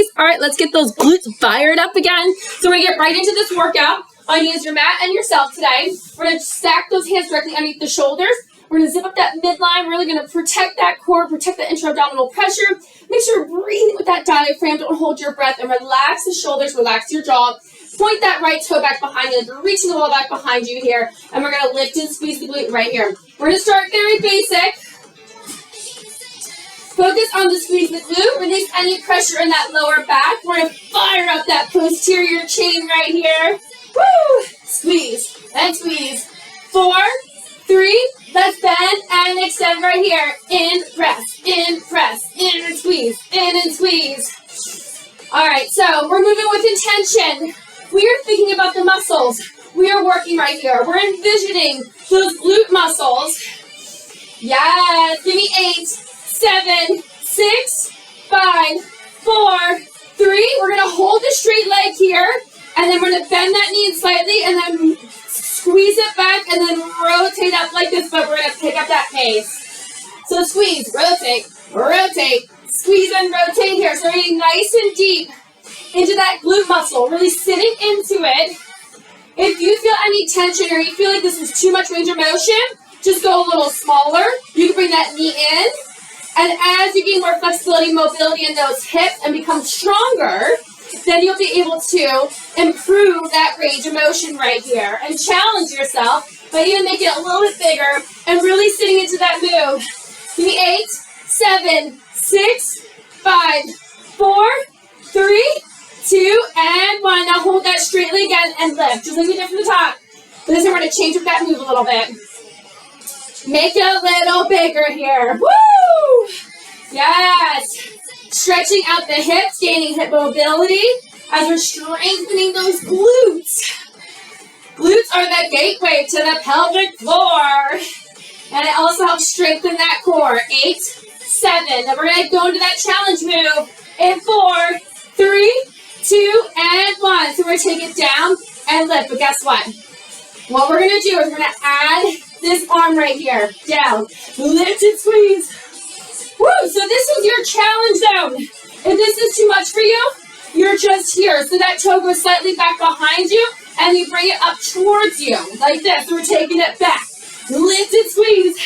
squeeze. All right, let's get those glutes fired up again. So we're gonna get right into this workout. I'm gonna use your mat and yourself today. We're gonna stack those hands directly underneath the shoulders. We're gonna zip up that midline. We're really gonna protect that core, protect the intra-abdominal pressure. Make sure you're breathing with that diaphragm. Don't hold your breath, and relax the shoulders, relax your jaw. Point that right toe back behind you, like you're reaching the wall back behind you here. And we're gonna lift and squeeze the glute right here. We're gonna start very basic. Focus on the squeeze the glute. Release any pressure in that lower back. We're gonna fire up that posterior chain right here. Woo! Squeeze and squeeze. 4, 3, let's bend and extend right here. In, press, in and squeeze, in and squeeze. All right, so we're moving with intention. We are thinking about the muscles. We are working right here. We're envisioning those glute muscles. Yes, give me 8, 7, 6, 5, 4, 3. We're gonna hold the straight leg here, and then we're gonna bend that knee slightly, and then squeeze it back, and then rotate up like this, but we're gonna pick up that pace. So squeeze, rotate, rotate, squeeze and rotate here. So we're getting nice and deep into that glute muscle, really sitting into it. If you feel any tension or you feel like this is too much range of motion, just go a little smaller. You can bring that knee in. And as you gain more flexibility, mobility in those hips and become stronger, then you'll be able to improve that range of motion right here and challenge yourself by even making it a little bit bigger and really sitting into that move. Give me 8, 7, 6, 5, 4, 3, 2, and 1. Now hold that straightly again and lift, just like we did from the top. But this time we're going to change up that move a little bit. Make it a little bigger here. Woo! Yes. Stretching out the hips, gaining hip mobility as we're strengthening those glutes. Glutes are the gateway to the pelvic floor. And it also helps strengthen that core. 8, 7. Then we're going to go into that challenge move in 4, 3, 2, and 1. So we're going to take it down and lift. But guess what? What we're going to do is we're going to add this arm right here. Down. Lift and squeeze. Woo! So this is your challenge zone. If this is too much for you, you're just here. So that toe goes slightly back behind you, and you bring it up towards you. Like this. So we're taking it back. Lift and squeeze.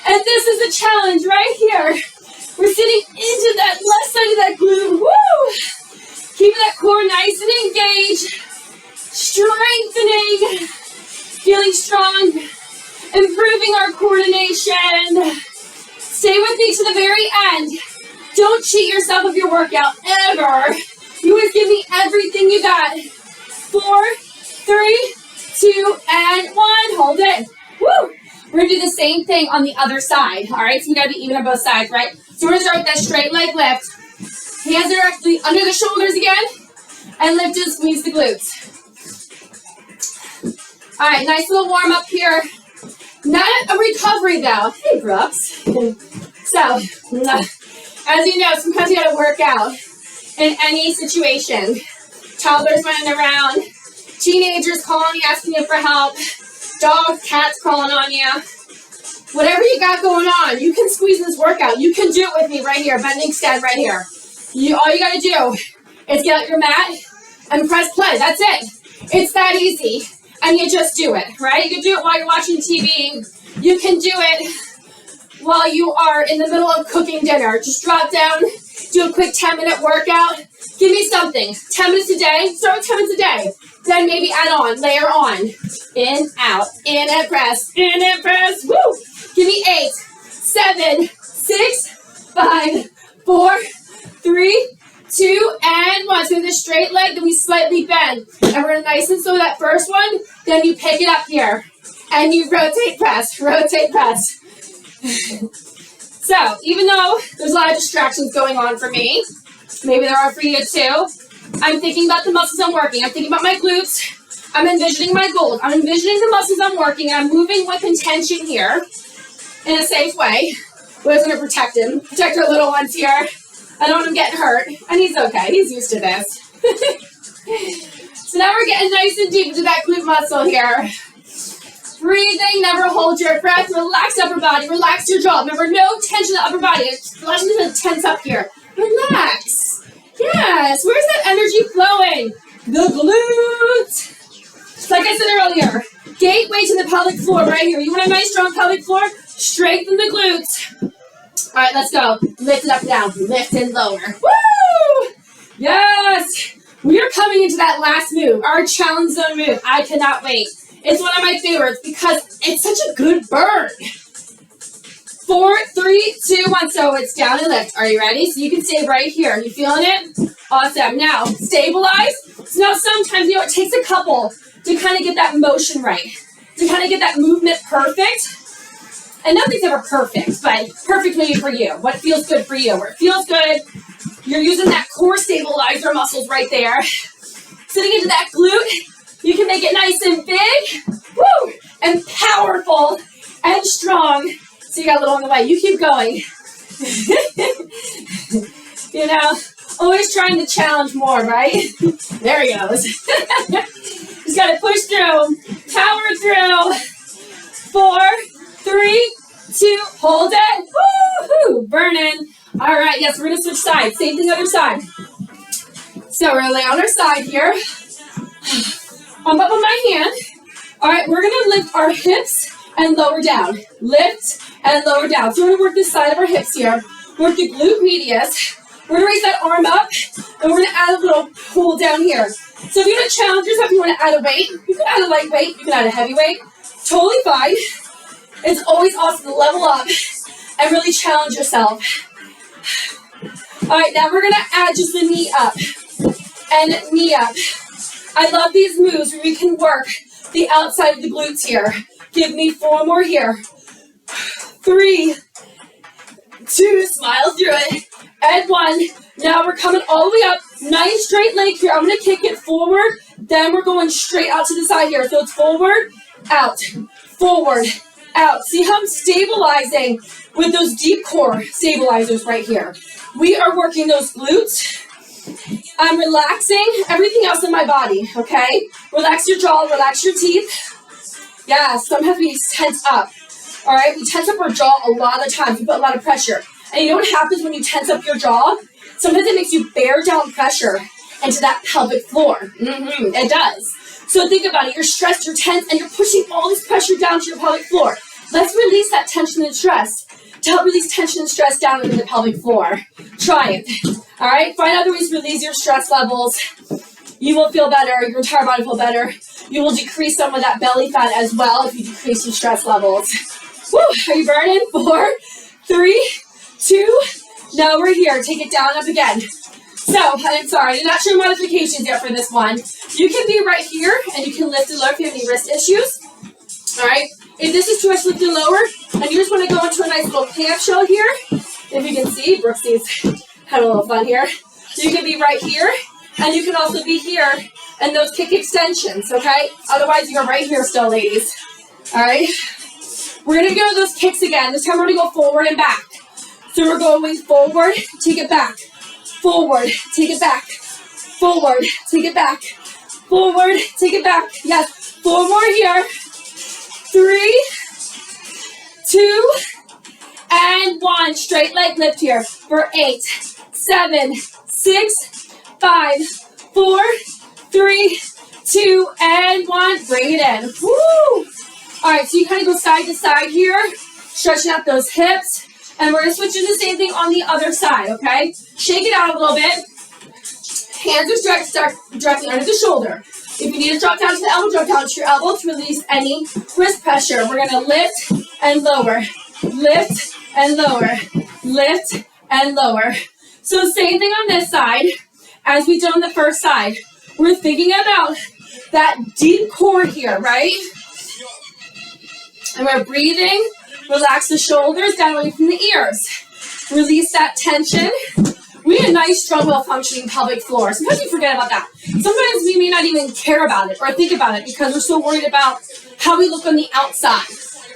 And this is the challenge right here. We're sitting into that left side of that glute. Woo! Keeping that core nice and engaged. Strengthening. Feeling strong. Improving our coordination. Stay with me to the very end. Don't cheat yourself of your workout, ever. You always give me everything you got. 4, 3, 2, and 1. Hold it. Woo! We're going to do the same thing on the other side. All right, so we got to be even on both sides, right? So we're going to start with that straight leg lift. Hands directly under the shoulders again. And lift and squeeze the glutes. All right, nice little warm up here. Not a recovery though. Hey, Brooks. So, as you know, sometimes you gotta work out in any situation. Toddlers running around, teenagers calling you, asking you for help, dogs, cats calling on you. Whatever you got going on, you can squeeze this workout. You can do it with me right here, bending stand right here. All you gotta do is get out your mat and press play. That's it. It's that easy. And you just do it, right? You can do it while you're watching TV. You can do it while you are in the middle of cooking dinner. Just drop down, do a quick 10-minute workout. Give me something. 10 minutes a day. Start with 10 minutes a day. Then maybe add on, layer on. In, out, in and press, in and press. Woo! Give me 8, 7, 6, 5, 4, 3, 2, and 1. So with the straight leg, then we slightly bend. And we're nice and slow that first one. Then you pick it up here. And you rotate, press, rotate, press. So, even though there's a lot of distractions going on for me, maybe there are for you too, I'm thinking about the muscles I'm working. I'm thinking about my glutes. I'm envisioning my goals. I'm envisioning the muscles I'm working. I'm moving with intention here in a safe way. We're going to protect him. Protect our little ones here. I don't want him getting hurt. And he's okay. He's used to this. So now we're getting nice and deep into that glute muscle here. Breathing, never hold your breath. Relax upper body. Relax your jaw. Remember, no tension in the upper body. Let's tense up here. Relax. Yeah, Yes, where's that energy flowing? The glutes. Like I said earlier, gateway to the pelvic floor right here. You want a nice strong pelvic floor? Strengthen the glutes. All right, let's go. Lift it up and down. Lift and lower. Woo! Yes! We are coming into that last move, our challenge zone move. I cannot wait. It's one of my favorites because it's such a good burn. 4, 3, 2, 1. So it's down and lift. Are you ready? So you can stay right here. You feeling it? Awesome. Now, stabilize. So now sometimes, it takes a couple to kind of get that motion right, to kind of get that movement perfect. And nothing's ever perfect, but perfect maybe for you. What feels good for you? Where it feels good, you're using that core stabilizer muscles right there. Sitting into that glute, you can make it nice and big, woo, and powerful and strong. So you got a little on the way. You keep going. Always trying to challenge more, right? There he goes. Just got to push through, power through. 4, 3, 2, hold it. Woo-hoo, burning. All right, yes, we're going to switch sides. Same thing, other side. So we're going to lay on our side here. On top of my hand. All right, we're going to lift our hips and lower down. Lift and lower down. So we're going to work this side of our hips here. Work the glute medius. We're going to raise that arm up, and we're going to add a little pull down here. So if you want to challenge yourself, you want to add a weight, you can add a light weight, you can add a heavy weight. Totally fine. It's always awesome to level up and really challenge yourself. All right, now we're going to add just the knee up and knee up. I love these moves where we can work the outside of the glutes here. Give me 4 more here. 3, 2, smile through it, and 1. Now we're coming all the way up. Nice straight leg here. I'm going to kick it forward. Then we're going straight out to the side here. So it's forward, out, forward, out. See how I'm stabilizing with those deep core stabilizers right here. We are working those glutes. I'm relaxing everything else in my body, okay? Relax your jaw, relax your teeth. Yeah, sometimes we tense up. All right, we tense up our jaw a lot of times. We put a lot of pressure. And you know what happens when you tense up your jaw? Sometimes it makes you bear down pressure into that pelvic floor. It does. So think about it. You're stressed, you're tense, and you're pushing all this pressure down to your pelvic floor. Let's release that tension and stress to help release tension and stress down into the pelvic floor. Try it. All right? Find other ways to release your stress levels. You will feel better. Your entire body will feel better. You will decrease some of that belly fat as well if you decrease your stress levels. Woo! Are you burning? 4, 3, 2. Now we're here. Take it down, up again. So, I'm sorry, I did not show modifications yet for this one. You can be right here, and you can lift and lower if you have any wrist issues. All right? If this is too much lift and lower, and you just want to go into a nice little clamshell here, if you can see, Brooksy's having a little fun here. You can be right here, and you can also be here, and those kick extensions, okay? Otherwise, you're right here still, ladies. All right? We're going to go to those kicks again. This time we're going to go forward and back. So we're going forward, take it back. Forward, take it back. Forward, take it back. Forward, take it back. Yes, 4 more here. 3, 2, and 1. Straight leg lift here for 8, 7, 6, 5, 4, 3, 2, and 1. Bring it in. Woo! All right, so you kind of go side to side here, stretching out those hips. And we're going to switch to the same thing on the other side, okay? Shake it out a little bit. Hands are stretched, start directly under the shoulder. If you need to drop down to the elbow, drop down to your elbow to release any wrist pressure. We're going to lift and lower. Lift and lower. Lift and lower. So same thing on this side as we did on the first side. We're thinking about that deep core here, right? And we're breathing. Relax the shoulders down away from the ears. Release that tension. We need a nice, strong, well-functioning pelvic floor. Sometimes we forget about that. Sometimes we may not even care about it or think about it because we're so worried about how we look on the outside.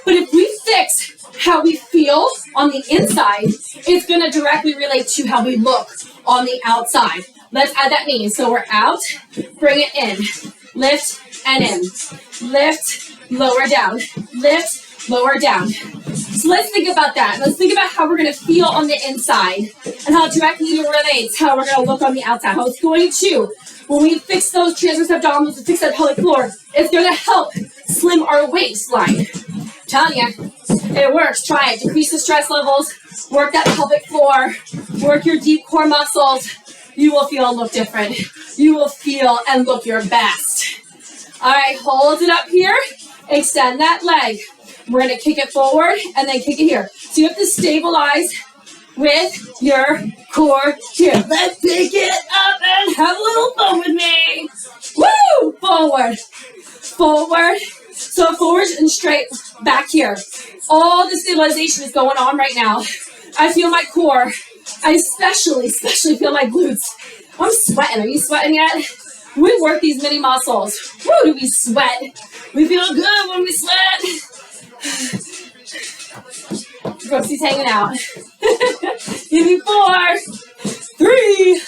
But if we fix how we feel on the inside, it's going to directly relate to how we look on the outside. Let's add that knee. So we're out. Bring it in. Lift and in. Lift, lower down. Lift, lower down. So let's think about that. Let's think about how we're going to feel on the inside and how directly it relates how we're going to look on the outside. How it's going to, when we fix those transverse abdominals and fix that pelvic floor, it's going to help slim our waistline. I'm telling you, it works. Try it. Decrease the stress levels. Work that pelvic floor. Work your deep core muscles. You will feel and look different. You will feel and look your best. All right, hold it up here. Extend that leg. We're going to kick it forward and then kick it here. So you have to stabilize with your core here. Let's pick it up and have a little fun with me. Woo! Forward. Forward. So forward and straight back here. All the stabilization is going on right now. I feel my core. I especially feel my glutes. I'm sweating. Are you sweating yet? We work these mini muscles. Woo, do we sweat? We feel good when we sweat. Brooksy's hanging out. Give me 4, 3,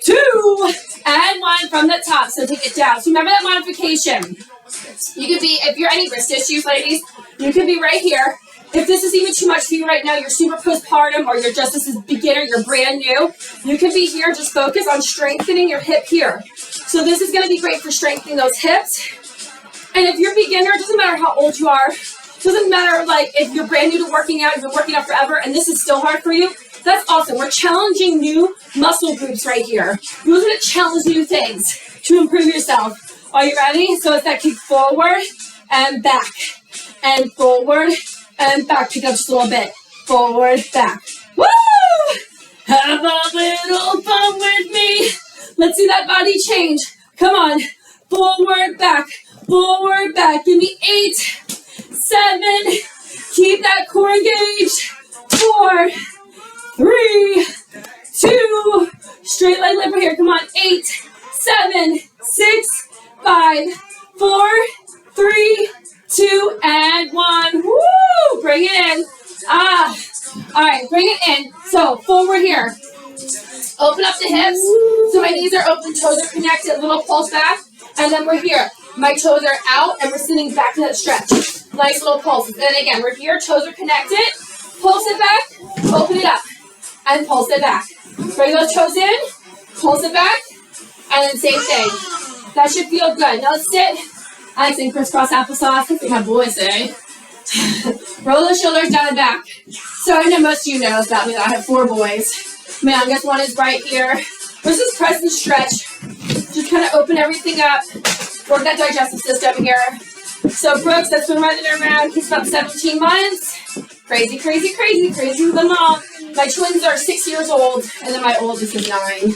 2, and 1 from the top. So take it down. So remember that modification. You could be, if you're any wrist issues, ladies, you could be right here. If this is even too much for you right now, you're super postpartum or you're just this is beginner, you're brand new, you can be here, just focus on strengthening your hip here. So this is going to be great for strengthening those hips. And if you're beginner, it doesn't matter how old you are, doesn't matter like if you're brand new to working out, you've been working out forever and this is still hard for you, that's awesome. We're challenging new muscle groups right here. We're going to challenge new things to improve yourself. Are you ready? So it's that kick forward and back and forward and back. Pick up just a little bit. Forward, back. Woo! Have a little fun with me. Let's see that body change. Come on. Forward, back. Forward, back. Give me 8, 7. Keep that core engaged. 4, 3, 2. Straight leg lift right here. Come on. 8, 7, 6, 5, 4, 3, 2, and 1. Woo! Bring it in. All right, bring it in. So forward here. Open up the hips. So my knees are open, toes are connected, little pulse back. And then we're here. My toes are out, and we're sitting back to that stretch. Nice little pulses. And again, we're here, toes are connected. Pulse it back, open it up, and pulse it back. Bring those toes in, pulse it back, and then same thing. That should feel good. Now let's sit. I like saying crisscross applesauce. That's what my boys say. Roll those shoulders down and back. So I know most of you know about me that I have 4 boys. My youngest one is right here. Let's just press and stretch. Just kind of open everything up. Work that digestive system here. So Brooks, that's been running around. He's about 17 months. Crazy, crazy, crazy, crazy with them all. My twins are 6 years old, and then my oldest is 9.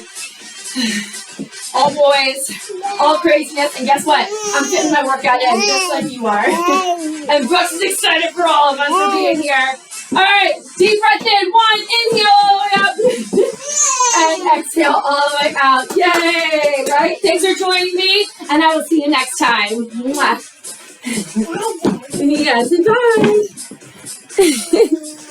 All boys, all craziness, and guess what? I'm fitting my workout in just like you are. And Brooks is excited for all of us for being here. All right, deep breath in. 1, inhale all the way up. And exhale all the way out. Yay, right? Thanks for joining me, and I will see you next time. Mwah. Yes, bye.